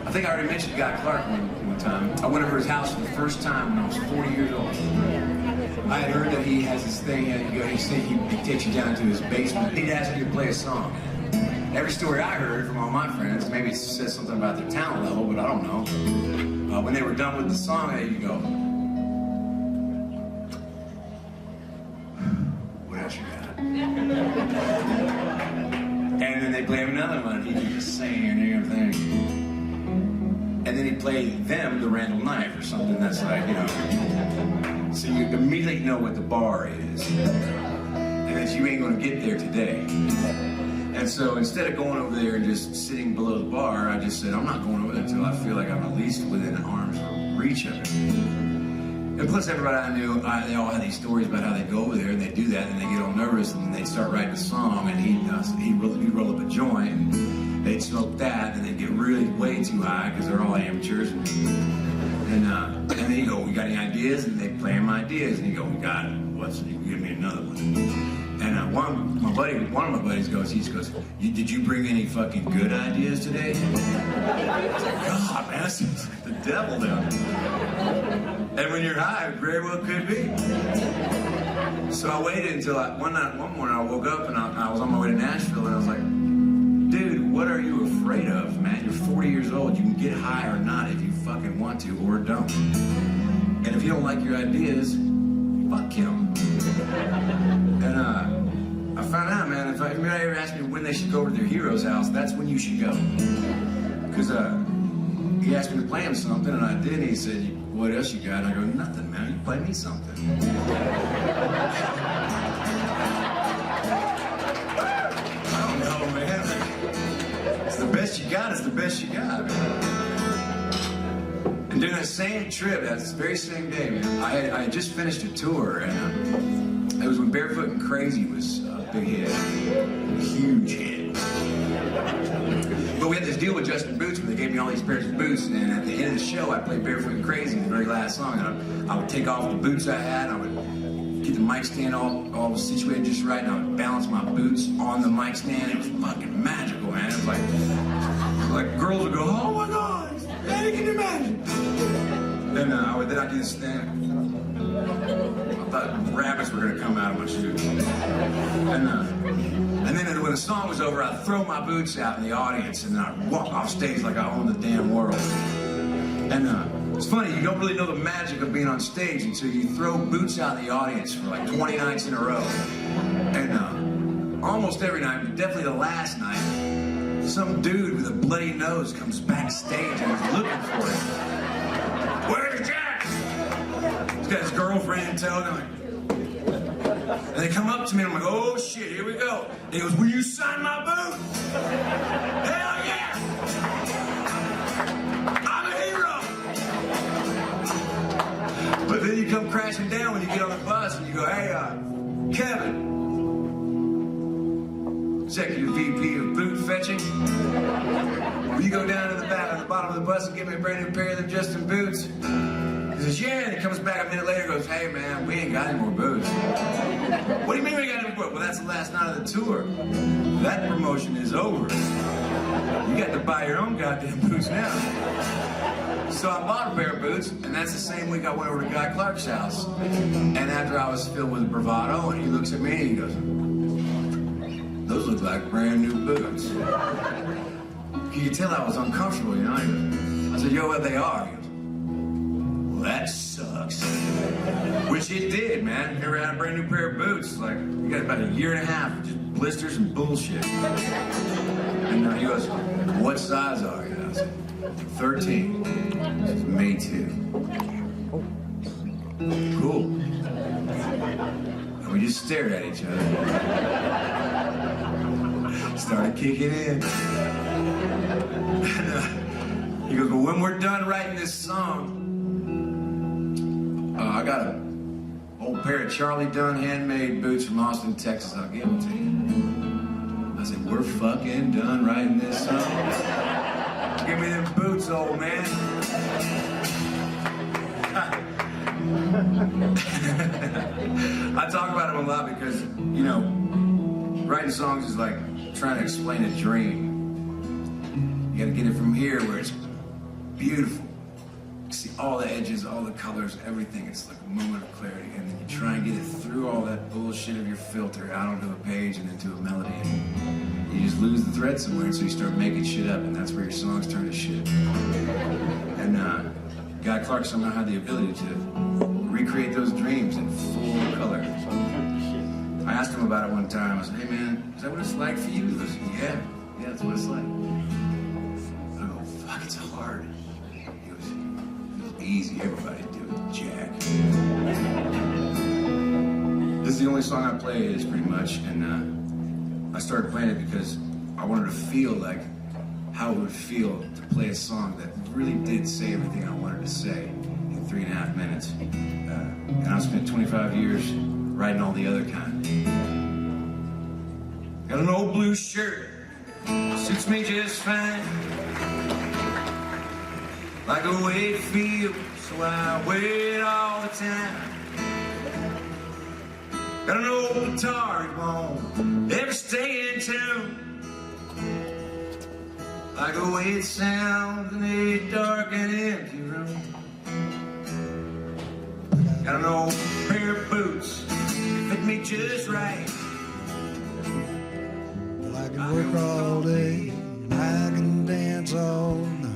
I think I already mentioned Guy Clark one time. I went over his house for the first time when I was 40 years old. I had heard that he has this thing, he takes you down to his basement. He'd ask you to play a song. Every story I heard from all my friends, maybe it says something about their talent level, but I don't know. When they were done with the song, they'd go, what else you got? And then they'd play him another one, and he'd just sing and everything. And then he'd play them the Randall Knife or something that's like, you know, so you immediately know what the bar is. And that you ain't gonna get there today. And so instead of going over there and just sitting below the bar, I just said, I'm not going over there until I feel like I'm at least within arm's reach of it. And plus everybody I knew, they all had these stories about how they go over there and they do that and they get all nervous and they'd start writing a song and he'd roll up a joint and they'd smoke that and they'd get really way too high because they're all amateurs. And then he'd go, we got any ideas? And they'd play him ideas and he'd go, we got it. What's it? Give me another one. And one of my buddies goes, did you bring any fucking good ideas today? God, man, that's the devil down there. And when you're high, it very well could be. So I waited until one morning I woke up and I was on my way to Nashville and I was like, dude, what are you afraid of, man? You're 40 years old. You can get high or not if you fucking want to or don't. And if you don't like your ideas, fuck him. And I found out, man, if anybody ever asked me when they should go over to their hero's house, that's when you should go. Because he asked me to play him something, and I did, and he said, what else you got? And I go, nothing, man. You play me something. I don't know, man. It's the best you got, it's the best you got, man. And during that same trip, that very same day, man, I had just finished a tour, and it was when Barefoot and Crazy was a big hit, a huge hit. But we had this deal with Justin Boots where they gave me all these pairs of boots, and at the end of the show, I'd play Barefoot and Crazy, the very last song, and I would take off the boots I had, I would get the mic stand all situated just right, and I would balance my boots on the mic stand. It was fucking magical, man. It was like girls would go, oh my God, man, can you imagine? Then I'd do this thing. I thought rabbits were gonna come out of my shoes. And then when the song was over, I'd throw my boots out in the audience and then I'd walk off stage like I owned the damn world. And it's funny, you don't really know the magic of being on stage until you throw boots out in the audience for like 20 nights in a row. And almost every night, but definitely the last night, some dude with a bloody nose comes backstage and is looking for it. Where's Jack? He's got his girlfriend in tow. And they come up to me and I'm like, oh shit, here we go. And he goes, will you sign my boot? Hell yeah! I'm a hero! But then you come crashing down when you get on the bus and you go, hey, Kevin, Executive VP of Boot Fetching, will you go down to the back on the bottom of the bus and give me a brand new pair of them Justin boots? He says, yeah, and he comes back a minute later and goes, hey man, we ain't got any more boots. What do you mean we got any more boots? Well, that's the last night of the tour. That promotion is over. You got to buy your own goddamn boots now. So I bought a pair of boots, and that's the same week I went over to Guy Clark's house. And after I was filled with bravado, and he looks at me and he goes, those look like brand new boots. You could tell I was uncomfortable, you know? I said, yo, what they are? He goes, well, that sucks. Which it did, man. Never had a brand new pair of boots. Like, you got about a year and a half of just blisters and bullshit. And he goes, what size are you? I said, 13. He says, me too. Cool. And we just stared at each other. Started kicking in. And he goes, well, when we're done writing this song, I got an old pair of Charlie Dunn handmade boots from Austin, Texas. I'll give them to you. I said, we're fucking done writing this song. Give me them boots, old man. I talk about them a lot because, you know, writing songs is like trying to explain a dream. You gotta get it from here where it's beautiful. You see all the edges, all the colors, everything. It's like a moment of clarity. And then you try and get it through all that bullshit of your filter out onto a page and into a melody. And you just lose the thread somewhere, and so you start making shit up, and that's where your songs turn to shit. And Guy Clark somehow had the ability to recreate those dreams in full color. I asked him about it one time. I said, hey man, is that what it's like for you? He goes, yeah, that's what it's like. I go, fuck, it's hard. He goes, it's easy, everybody do it, Jack. This is the only song I play, is pretty much, and I started playing it because I wanted to feel like how it would feel to play a song that really did say everything I wanted to say in 3.5 minutes. And I spent 25 years writing all the other kind. Got an old blue shirt, suits me just fine. Like the way it feels, so I wear it all the time. Got an old guitar, it won't ever stay in tune. Like the way it sounds in a dark and empty room. Got an old pair of boots, they fit me just right. Well, I can work all day, and I can dance all night.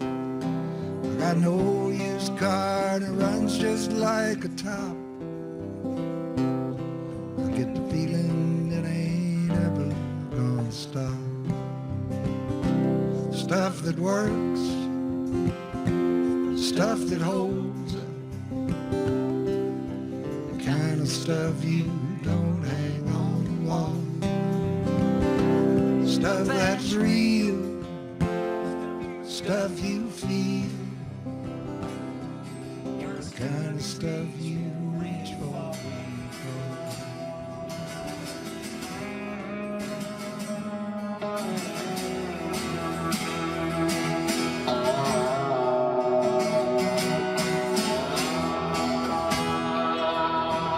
I got an old used car that runs just like a top. I get the feeling it ain't ever gonna stop. Stuff that works, stuff that holds, the kind of stuff you don't hang on the wall. Stuff that's real, stuff you feel, the kind of stuff you reach for.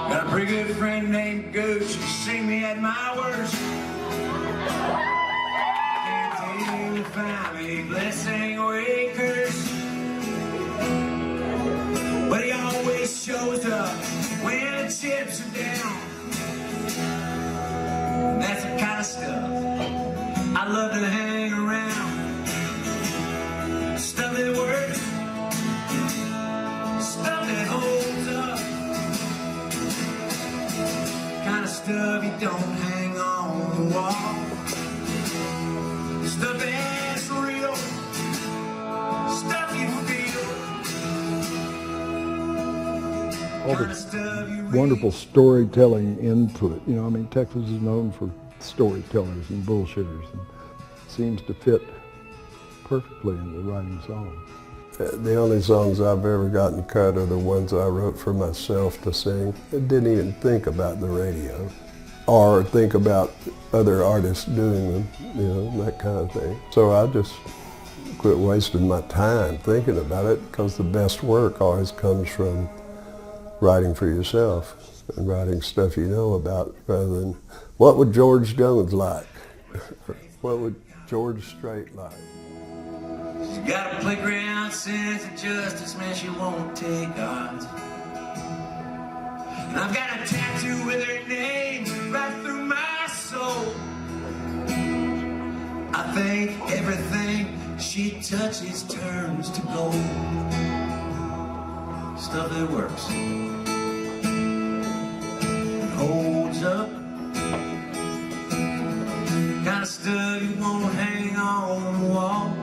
Got a pretty good friend named Goose, she see me at my worst. Can't seem to find me blessing or a curse. But he always shows up when the chips are down. And that's the kind of stuff I love to hang around. Stuff that works, stuff that holds up. Kind of stuff you don't hang on the wall. Stuff that's real, stuff you feel. All Kind of stuff you read. wonderful storytelling input. You know, I mean, Texas is known for storytellers and bullshitters, and seems to fit perfectly in the writing songs. The only songs I've ever gotten cut are the ones I wrote for myself to sing. I didn't even think about the radio or think about other artists doing them, you know, that kind of thing. So I just quit wasting my time thinking about it, because the best work always comes from writing for yourself and writing stuff you know about, rather than what would George Jones like? What would George Strait like? She's got a playground sense of justice, man, she won't take odds. And I've got a tattoo with her name right through my soul. I think everything she touches turns to gold. Stuff that works, holds up. Kind of stuff you won't hang on the wall.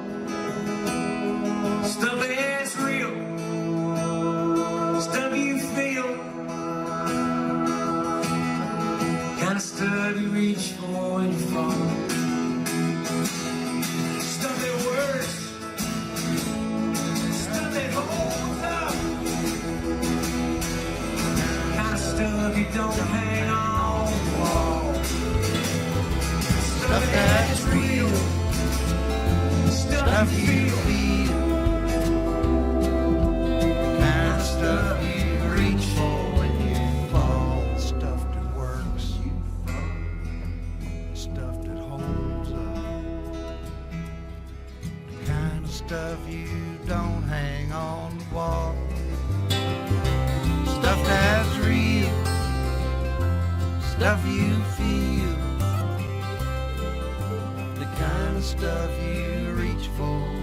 Stuff that's real, stuff you feel, kind of stuff you reach for when you fall. Stuff that works, stuff that holds up, kind of stuff you don't hang on the wall. Stuff that's real, stuff you feel. Stuff you reach for when you fall. Stuff that works, stuff that holds. stuff you don't hang on the wall. Stuff that's real, stuff you feel, the kind of stuff you reach for.